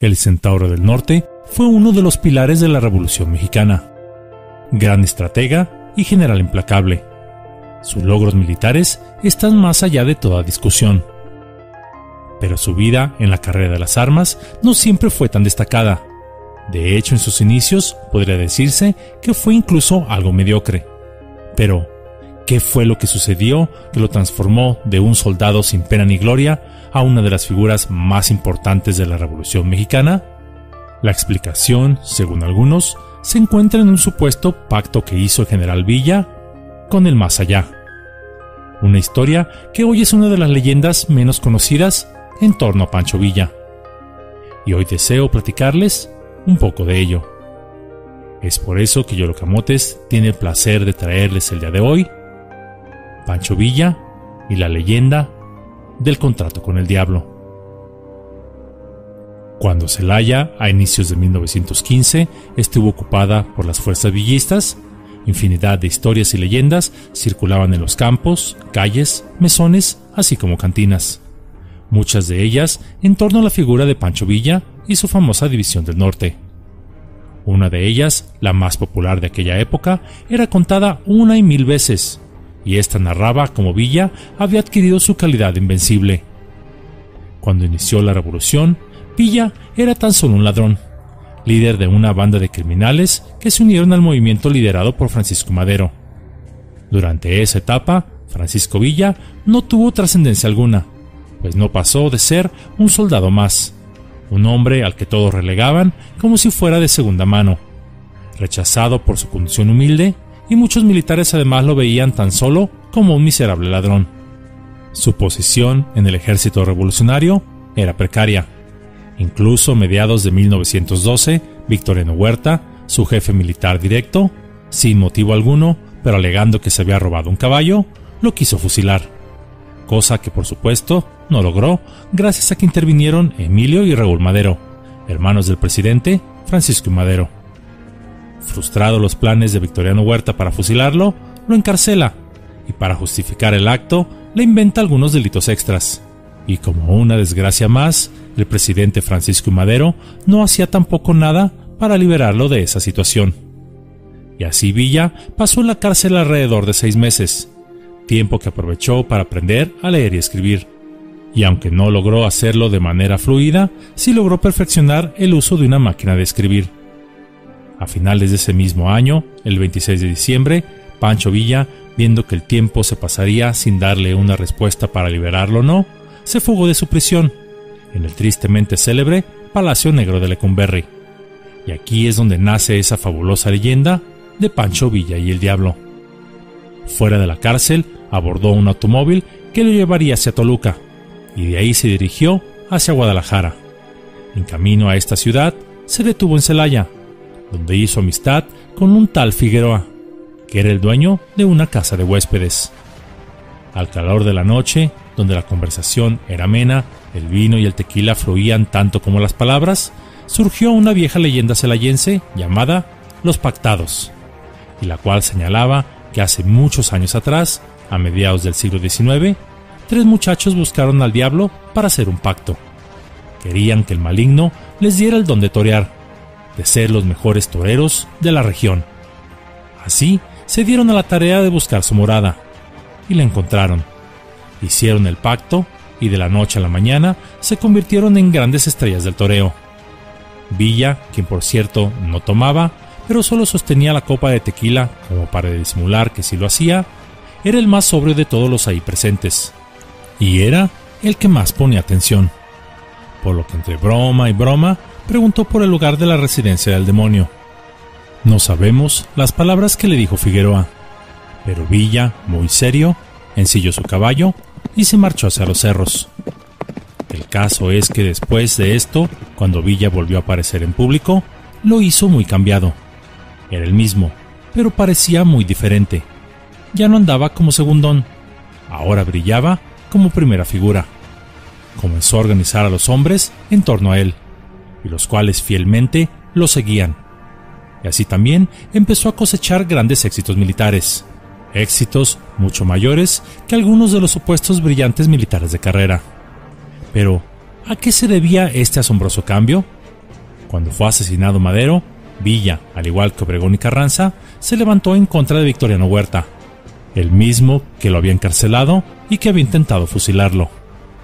El Centauro del Norte fue uno de los pilares de la Revolución Mexicana. Gran estratega y general implacable. Sus logros militares están más allá de toda discusión. Pero su vida en la carrera de las armas no siempre fue tan destacada. De hecho, en sus inicios podría decirse que fue incluso algo mediocre. Pero, ¿qué fue lo que sucedió que lo transformó de un soldado sin pena ni gloria a una de las figuras más importantes de la Revolución Mexicana? La explicación, según algunos, se encuentra en un supuesto pacto que hizo el general Villa con el más allá. Una historia que hoy es una de las leyendas menos conocidas en torno a Pancho Villa. Y hoy deseo platicarles un poco de ello. Es por eso que Yolo Camotes tiene el placer de traerles el día de hoy Pancho Villa y la leyenda del contrato con el diablo. Cuando Celaya, a inicios de 1915, estuvo ocupada por las fuerzas villistas, infinidad de historias y leyendas circulaban en los campos, calles, mesones, así como cantinas. Muchas de ellas en torno a la figura de Pancho Villa y su famosa División del Norte. Una de ellas, la más popular de aquella época, era contada 1 y 1000 veces, y esta narraba cómo Villa había adquirido su calidad de invencible. Cuando inició la revolución, Villa era tan solo un ladrón, líder de una banda de criminales que se unieron al movimiento liderado por Francisco Madero. Durante esa etapa, Francisco Villa no tuvo trascendencia alguna, pues no pasó de ser un soldado más, un hombre al que todos relegaban como si fuera de segunda mano, rechazado por su condición humilde, y muchos militares además lo veían tan solo como un miserable ladrón. Su posición en el ejército revolucionario era precaria. Incluso a mediados de 1912, Victoriano Huerta, su jefe militar directo, sin motivo alguno, pero alegando que se había robado un caballo, lo quiso fusilar. Cosa que por supuesto no logró gracias a que intervinieron Emilio y Raúl Madero, hermanos del presidente Francisco Madero. Frustrados los planes de Victoriano Huerta para fusilarlo, lo encarcela y para justificar el acto le inventa algunos delitos extras. Y como una desgracia más, el presidente Francisco Madero no hacía tampoco nada para liberarlo de esa situación. Y así Villa pasó en la cárcel alrededor de 6 meses, tiempo que aprovechó para aprender a leer y escribir. Y aunque no logró hacerlo de manera fluida, sí logró perfeccionar el uso de una máquina de escribir. A finales de ese mismo año, el 26 de diciembre, Pancho Villa, viendo que el tiempo se pasaría sin darle una respuesta para liberarlo o no, se fugó de su prisión, en el tristemente célebre Palacio Negro de Lecumberri. Y aquí es donde nace esa fabulosa leyenda de Pancho Villa y el Diablo. Fuera de la cárcel, abordó un automóvil que lo llevaría hacia Toluca, y de ahí se dirigió hacia Guadalajara. En camino a esta ciudad, se detuvo en Celaya, donde hizo amistad con un tal Figueroa, que era el dueño de una casa de huéspedes. Al calor de la noche, donde la conversación era amena, el vino y el tequila fluían tanto como las palabras, surgió una vieja leyenda celayense llamada Los Pactados, y la cual señalaba que hace muchos años atrás, a mediados del siglo XIX, 3 muchachos buscaron al diablo para hacer un pacto. Querían que el maligno les diera el don de torear, de ser los mejores toreros de la región. Así se dieron a la tarea de buscar su morada, y la encontraron. Hicieron el pacto, y de la noche a la mañana se convirtieron en grandes estrellas del toreo. Villa, quien por cierto no tomaba, pero solo sostenía la copa de tequila como para disimular que sí lo hacía, era el más sobrio de todos los ahí presentes, y era el que más ponía atención. Por lo que entre broma y broma, preguntó por el lugar de la residencia del demonio. No sabemos las palabras que le dijo Figueroa, pero Villa, muy serio, ensilló su caballo y se marchó hacia los cerros. El caso es que después de esto, cuando Villa volvió a aparecer en público, lo hizo muy cambiado. Era el mismo, pero parecía muy diferente. Ya no andaba como segundón, ahora brillaba como primera figura. Comenzó a organizar a los hombres en torno a él, y los cuales fielmente lo seguían. Y así también empezó a cosechar grandes éxitos militares, éxitos mucho mayores que algunos de los supuestos brillantes militares de carrera. Pero, ¿a qué se debía este asombroso cambio? Cuando fue asesinado Madero, Villa, al igual que Obregón y Carranza, se levantó en contra de Victoriano Huerta, el mismo que lo había encarcelado y que había intentado fusilarlo.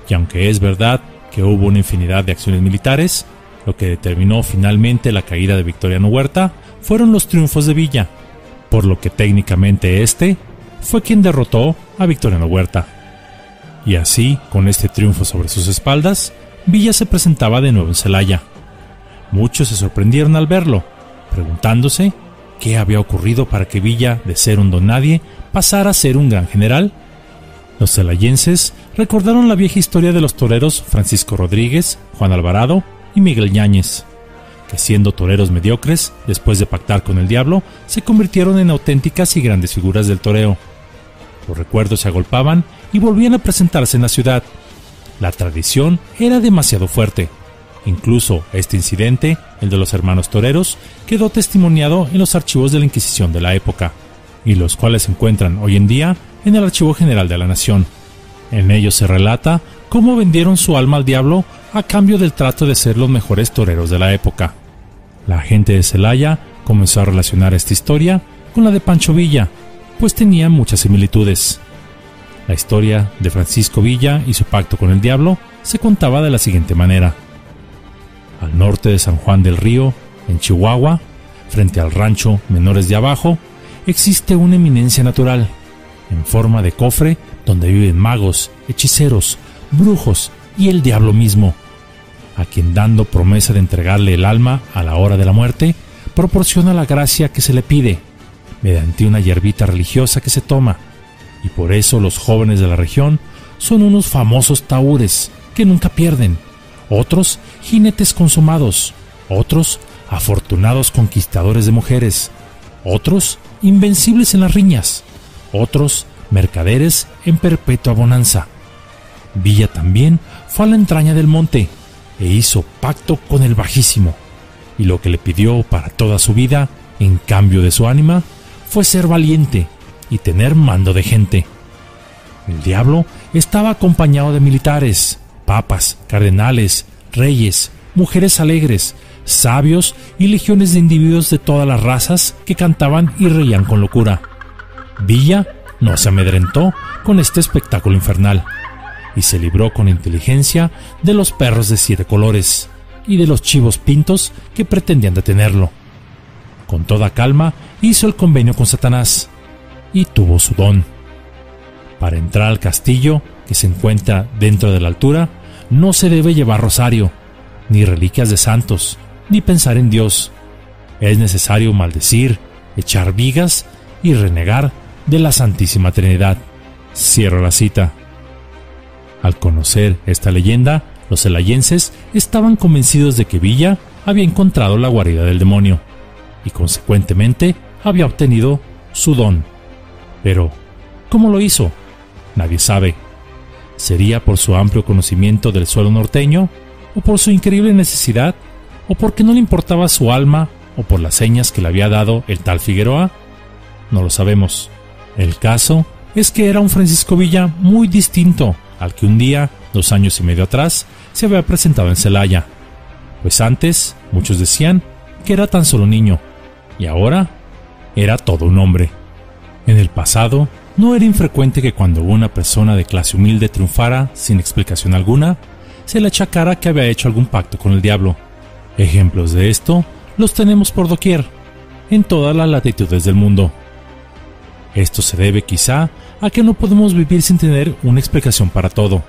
Y aunque es verdad que hubo una infinidad de acciones militares, lo que determinó finalmente la caída de Victoriano Huerta fueron los triunfos de Villa, por lo que técnicamente este fue quien derrotó a Victoriano Huerta. Y así, con este triunfo sobre sus espaldas, Villa se presentaba de nuevo en Celaya. Muchos se sorprendieron al verlo, preguntándose qué había ocurrido para que Villa, de ser un don nadie, pasara a ser un gran general. Los celayenses recordaron la vieja historia de los toreros Francisco Rodríguez, Juan Alvarado y Miguel Yáñez, que siendo toreros mediocres, después de pactar con el diablo, se convirtieron en auténticas y grandes figuras del toreo. Los recuerdos se agolpaban y volvían a presentarse en la ciudad. La tradición era demasiado fuerte. Incluso este incidente, el de los hermanos toreros, quedó testimoniado en los archivos de la Inquisición de la época, y los cuales se encuentran hoy en día en el Archivo General de la Nación. En ellos se relata cómo vendieron su alma al diablo a cambio del trato de ser los mejores toreros de la época. La gente de Celaya comenzó a relacionar esta historia con la de Pancho Villa, pues tenían muchas similitudes. La historia de Francisco Villa y su pacto con el diablo se contaba de la siguiente manera. Al norte de San Juan del Río, en Chihuahua, frente al rancho Menores de Abajo, existe una eminencia natural, en forma de cofre donde viven magos, hechiceros, brujos y el diablo mismo, a quien, dando promesa de entregarle el alma a la hora de la muerte, proporciona la gracia que se le pide, mediante una hierbita religiosa que se toma, y por eso los jóvenes de la región son unos famosos tahúres que nunca pierden, otros jinetes consumados, otros afortunados conquistadores de mujeres, otros invencibles en las riñas, otros mercaderes en perpetua bonanza. Villa también fue a la entraña del monte e hizo pacto con el Bajísimo, y lo que le pidió para toda su vida, en cambio de su ánima, fue ser valiente y tener mando de gente. El diablo estaba acompañado de militares, papas, cardenales, reyes, mujeres alegres, sabios y legiones de individuos de todas las razas que cantaban y reían con locura. Villa no se amedrentó con este espectáculo infernal y se libró con inteligencia de los perros de 7 colores y de los chivos pintos que pretendían detenerlo. Con toda calma hizo el convenio con Satanás y tuvo su don. Para entrar al castillo, que se encuentra dentro de la altura, no se debe llevar rosario, ni reliquias de santos, ni pensar en Dios. Es necesario maldecir, echar vigas y renegar de la Santísima Trinidad. Cierro la cita. Al conocer esta leyenda, los celayenses estaban convencidos de que Villa había encontrado la guarida del demonio y consecuentemente había obtenido su don. Pero, ¿cómo lo hizo? Nadie sabe. ¿Sería por su amplio conocimiento del suelo norteño, o por su increíble necesidad, o porque no le importaba su alma, o por las señas que le había dado el tal Figueroa? No lo sabemos. El caso es que era un Francisco Villa muy distinto al que un día, 2 años y medio atrás, se había presentado en Celaya. Pues antes, muchos decían que era tan solo niño, y ahora era todo un hombre. En el pasado, no era infrecuente que cuando una persona de clase humilde triunfara sin explicación alguna, se le achacara que había hecho algún pacto con el diablo. Ejemplos de esto los tenemos por doquier, en todas las latitudes del mundo. Esto se debe quizá a que no podemos vivir sin tener una explicación para todo,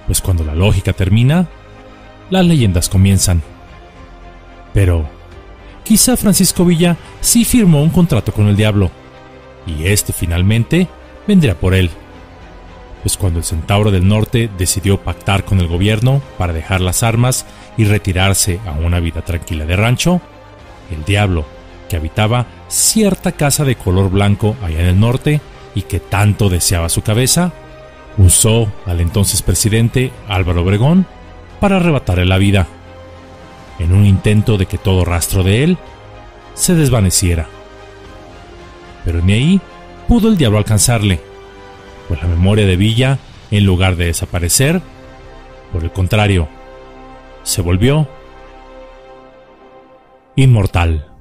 pues cuando la lógica termina, las leyendas comienzan. Pero quizá Francisco Villa sí firmó un contrato con el diablo, y este finalmente vendría por él. Pues cuando el Centauro del Norte decidió pactar con el gobierno para dejar las armas y retirarse a una vida tranquila de rancho, el diablo, que habitaba cierta casa de color blanco allá en el norte y que tanto deseaba su cabeza, usó al entonces presidente Álvaro Obregón para arrebatarle la vida, en un intento de que todo rastro de él se desvaneciera. Pero ni ahí pudo el diablo alcanzarle, pues la memoria de Villa, en lugar de desaparecer, por el contrario, se volvió inmortal.